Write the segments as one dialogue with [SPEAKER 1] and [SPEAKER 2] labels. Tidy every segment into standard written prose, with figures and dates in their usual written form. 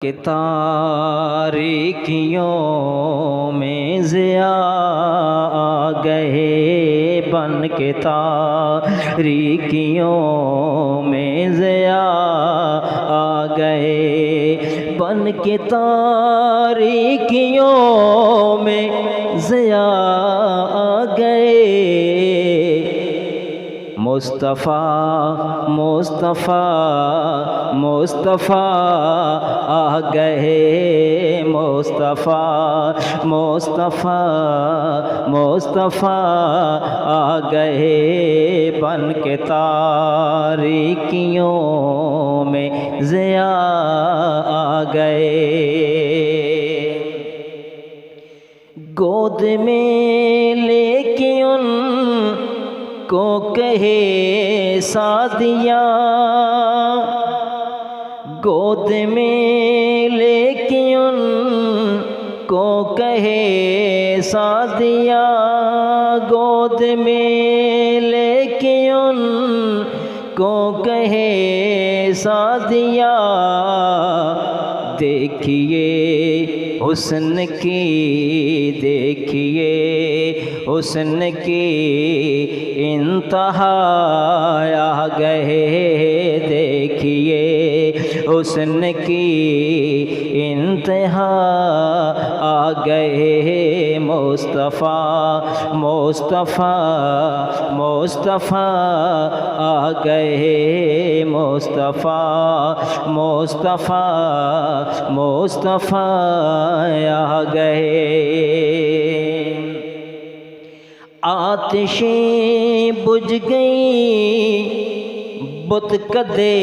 [SPEAKER 1] कि तारीकियों में ज़िया आ गए, बन के तारीकियों में ज़िया आ गए, बन के तारीकियों में ज़िया आ गए। मुस्तफ़ा मुस्तफ़ा मुस्तफ़ा आ गए, मुस्तफ़ा मुस्तफ़ा मुस्तफ़ा आ गए, बन के तारीकियों में ज़िया आ गए। गोद में लेके उनको कहे सादिया, गोद में लेके उनको कहे सादिया, गोद में लेके उनको कहे सादिया। देखिए हुस्न की, देखिए हुस्न की इंतहा आ गए, देखिए हुस्न की इंतहा आ गए। मुस्तफ़ा मुस्तफ़ा मुस्तफ़ा आ गए, मुस्तफ़ा मुस्तफ़ा मुस्तफ़ा आ गए। आतिशें बुझ गई, बुत कदे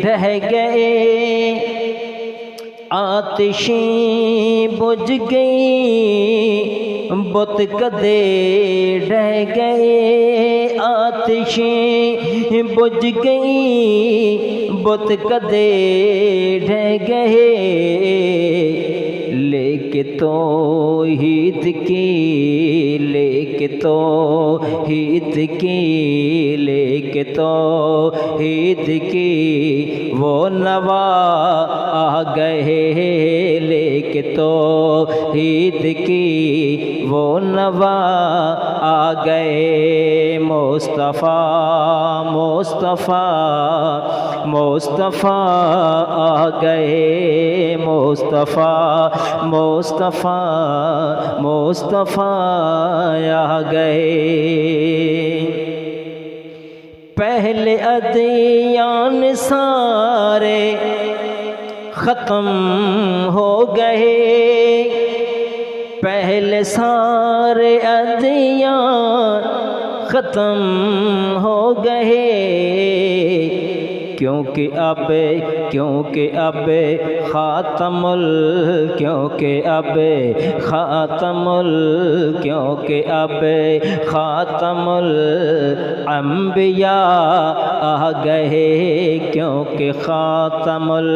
[SPEAKER 1] ढह गए, आतिशें बुझ गई, बुत कदे ढह गए, आतिशें बुझ गई, बुत कदे ढह गए। लेके तौहीद की, लेके तौहीद की, लेके तौहीद की वो नवा आ गए, लेके तौहीद की वो नवा आ गए। मुस्तफ़ा मुस्तफ़ा मुस्तफ़ा आ गए, मुस्तफ़ा मुस्तफ़ा मुस्तफ़ा आ गए। पहले अदियान सारे ख़त्म हो गए, पहले सारे अदियान ख़त्म हो गए। क्योंकि अब ख़ातमुल, क्योंकि अब ख़ातमुल, क्योंकि अब ख़ातमुल अंबिया आ गए, क्योंकि ख़ातमुल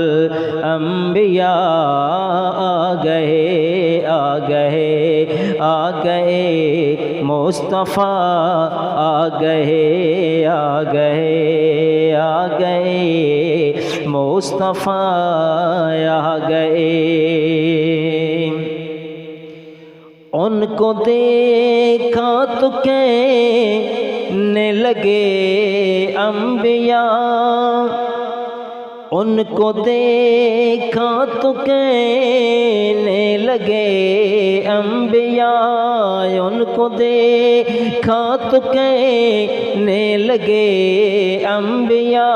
[SPEAKER 1] अंबिया आ गए, आ गए, आ गए। मुस्तफ़ा आ गए, आ गए, आ गए, मुस्तफ़ा आ गए। उनको देखा तो कहने लगे अंबिया, उनको देखा तो कहने लगे अंबिया, उनको देखा तो कहने लगे अंबिया।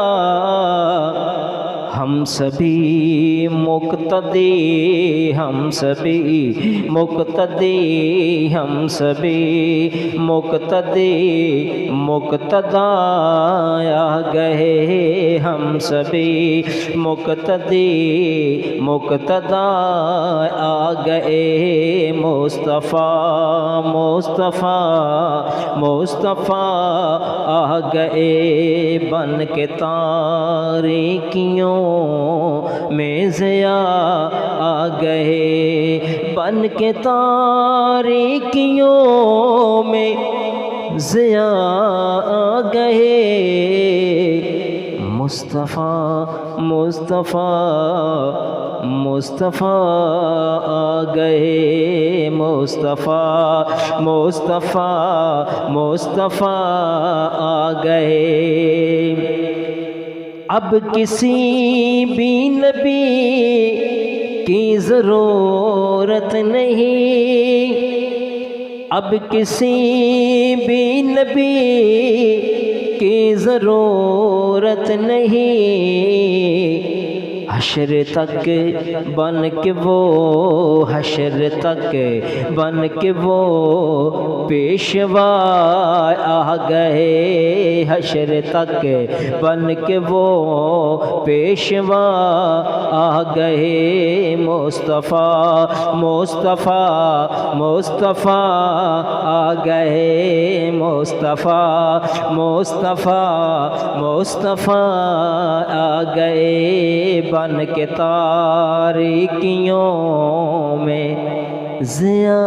[SPEAKER 1] हम सभी मुक़्तदी, हम सभी मुक़्तदी, हम सभी मुक़्तदी मुक़्तदा आ गए, हम सभी मुक़्तदी मुक़्तदा आ गए। मुस्तफ़ा मुस्तफ़ा मुस्तफ़ा आ गए, बन के तारीकियों में ज़िया आ गए, बन के तारीकियों में ज़िया आ गए। मुस्तफ़ा मुस्तफ़ा मुस्तफ़ा आ गए, मुस्तफ़ा मुस्तफ़ा मुस्तफ़ा आ गए। अब किसी भी नबी की ज़रूरत नहीं, अब किसी भी नबी की ज़रूरत नहीं। हशर तक बन के वो, हशर तक बन के वो पेशवा आ गए, हशर तक बन के वो पेशवा आ गए। मुस्तफ़ा मुस्तफ़ा मुस्तफ़ा आ गए, मुस्तफ़ा मुस्तफ़ा मुस्तफ़ा आ गए। बन के तारीकियों में ज़िया